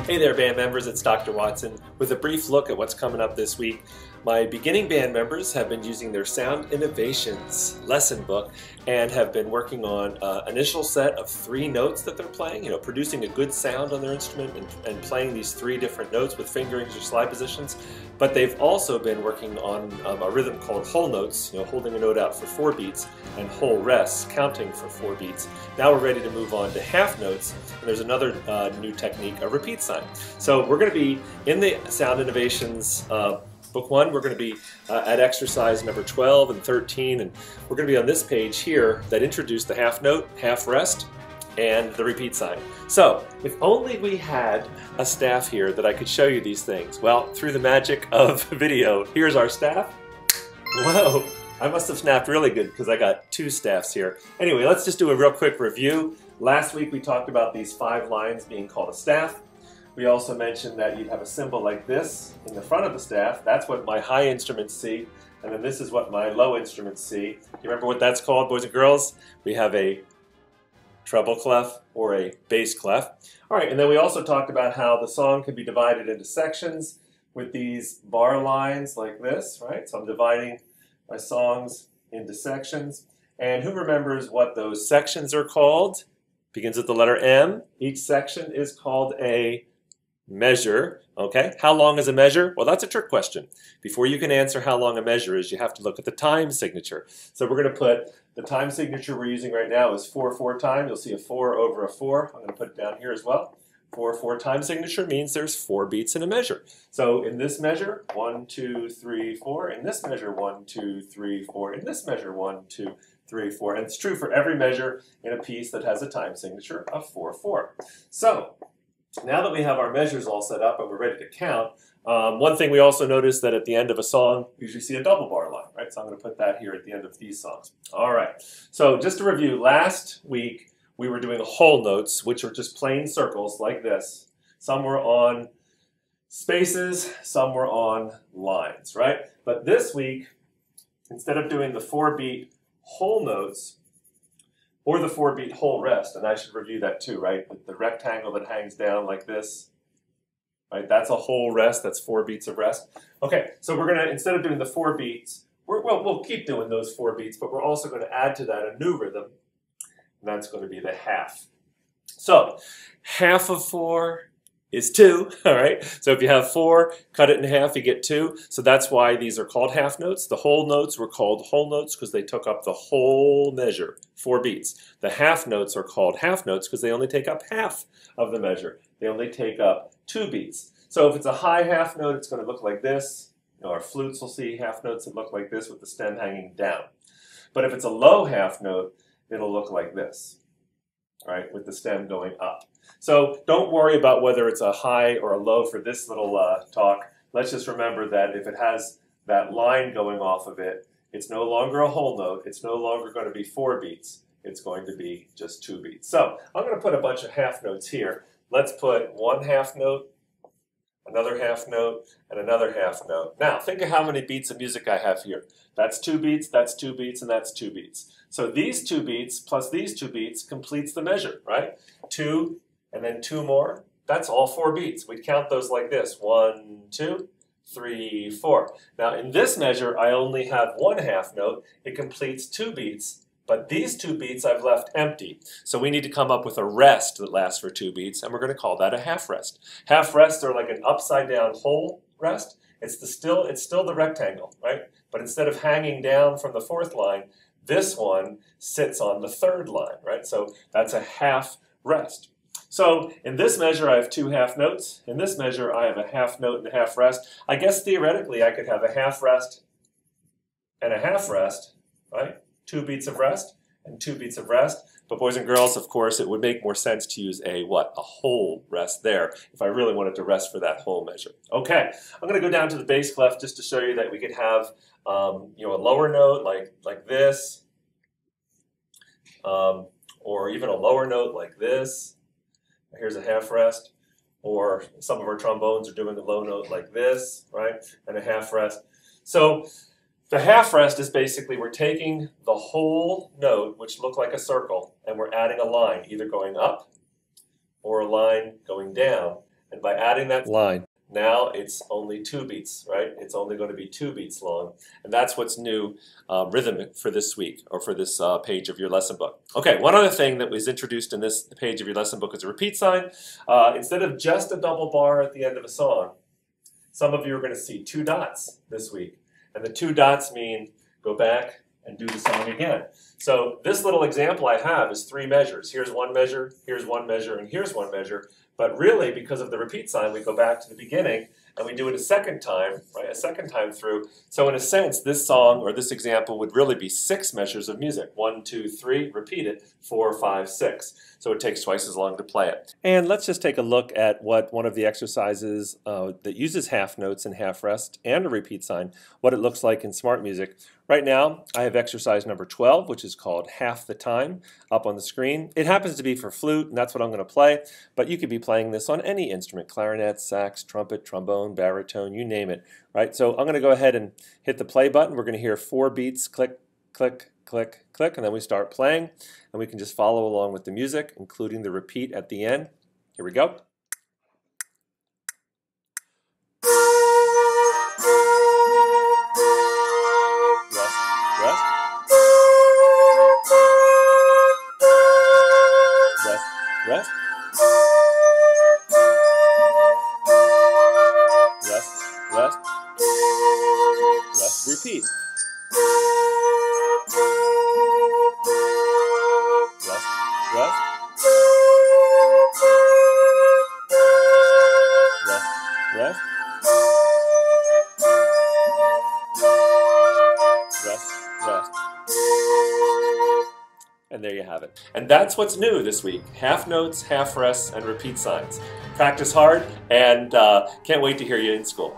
Hey there, band members, it's Dr. Watson with a brief look at what's coming up this week. My beginning band members have been using their Sound Innovations lesson book and have been working on an initial set of 3 notes that they're playing, producing a good sound on their instrument and playing these 3 different notes with fingerings or slide positions. But they've also been working on a rhythm called whole notes, holding a note out for 4 beats, and whole rests, counting for 4 beats. Now we're ready to move on to half notes, and there's another new technique, a repeat sign. So we're going to be in the Sound Innovations Book 1, we're going to be at exercise number 12 and 13, and we're going to be on this page here that introduced the half note, half rest, and the repeat sign. So, if only we had a staff here that I could show you these things. Well, through the magic of video, here's our staff. Whoa, I must have snapped really good because I got 2 staffs here. Anyway, let's just do a real quick review. Last week we talked about these 5 lines being called a staff. We also mentioned that you'd have a symbol like this in the front of the staff. That's what my high instruments see, and then this is what my low instruments see. You remember what that's called, boys and girls? We have a treble clef or a bass clef. All right, and then we also talked about how the song can be divided into sections with these bar lines like this, right? So I'm dividing my songs into sections. And who remembers what those sections are called? Begins with the letter M. Each section is called a measure. Okay, how long is a measure? Well, that's a trick question. Before you can answer how long a measure is, you have to look at the time signature. So we're going to put the time signature we're using right now is 4/4 time. You'll see a 4 over a 4. I'm going to put it down here as well. 4/4 time signature means there's 4 beats in a measure. So in this measure, 1, 2, 3, 4. In this measure, 1, 2, 3, 4. In this measure, 1, 2, 3, 4. And it's true for every measure in a piece that has a time signature of 4/4. So now that we have our measures all set up and we're ready to count, one thing we also notice that at the end of a song, we usually see a double bar line, right? So I'm going to put that here at the end of these songs. All right. So just to review, last week we were doing whole notes, which are just plain circles like this. Some were on spaces, some were on lines, right? But this week, instead of doing the 4-beat whole notes, or the 4-beat whole rest, and I should review that too, right? The rectangle that hangs down like this, right? That's a whole rest, that's 4 beats of rest. Okay, so we're gonna, instead of doing the 4 beats, we'll keep doing those 4 beats, but we're also gonna add to that a new rhythm, and that's gonna be the half. So, half of 4 is 2, all right? So if you have 4, cut it in half, you get 2. So that's why these are called half notes. The whole notes were called whole notes because they took up the whole measure, 4 beats. The half notes are called half notes because they only take up half of the measure. They only take up 2 beats. So if it's a high half note, it's going to look like this. Our flutes will see half notes that look like this with the stem hanging down. But if it's a low half note, it'll look like this, right, with the stem going up. So don't worry about whether it's a high or a low for this little talk. Let's just remember that if it has that line going off of it, it's no longer a whole note. It's no longer going to be 4 beats. It's going to be just 2 beats. So I'm going to put a bunch of half notes here. Let's put 1 half note, another half note, and another half note. Now, think of how many beats of music I have here. That's 2 beats, that's 2 beats, and that's 2 beats. So these 2 beats plus these 2 beats completes the measure, right? 2 and then 2 more. That's all 4 beats. We'd count those like this. 1, 2, 3, 4. Now in this measure, I only have 1 half note. It completes 2 beats, but these 2 beats I've left empty. So we need to come up with a rest that lasts for 2 beats, and we're going to call that a half rest. Half rests are like an upside down whole rest. It's still the rectangle, right? But instead of hanging down from the 4th line, this one sits on the 3rd line, right? So that's a half rest. So in this measure, I have 2 half notes. In this measure, I have a half note and a half rest. I guess theoretically, I could have a half rest and a half rest, right? 2 beats of rest and 2 beats of rest. But boys and girls, of course, it would make more sense to use a what? A whole rest there if I really wanted to rest for that whole measure. Okay, I'm going to go down to the bass clef just to show you that we could have a lower note like this, or even a lower note like this. Here's a half rest, or some of our trombones are doing a low note like this, right, and a half rest. So the half rest is basically we're taking the whole note, which look like a circle, and we're adding a line, either going up or a line going down, And by adding that line, now it's only 2 beats, right? It's only going to be 2 beats long. And that's what's new rhythmic for this week, or for this page of your lesson book. Okay, one other thing that was introduced in this page of your lesson book is a repeat sign. Instead of just a double bar at the end of a song, some of you are going to see 2 dots this week. And the 2 dots mean go back and do the song again. So this little example I have is 3 measures. Here's 1 measure, here's 1 measure, and here's 1 measure. But really, because of the repeat sign, we go back to the beginning and we do it a second time, right? A second time through. So in a sense, this song or this example would really be 6 measures of music. 1, 2, 3, repeat it, 4, 5, 6. So it takes twice as long to play it. And let's just take a look at what one of the exercises that uses half notes and half rest and a repeat sign, what it looks like in Smart Music. Right now, I have exercise number 12, which is called Half the Time, up on the screen. It happens to be for flute, and that's what I'm going to play, but you could be playing this on any instrument: clarinet, sax, trumpet, trombone, baritone, you name it, right? So I'm going to go ahead and hit the play button. We're going to hear 4 beats, click, click, click, click, and then we start playing, and we can just follow along with the music, including the repeat at the end. Here we go. Rest, rest, rest, rest, repeat. Rest, rest, rest, rest, rest, rest. And there you have it. And that's what's new this week. Half notes, half rests, and repeat signs. Practice hard, and can't wait to hear you in school.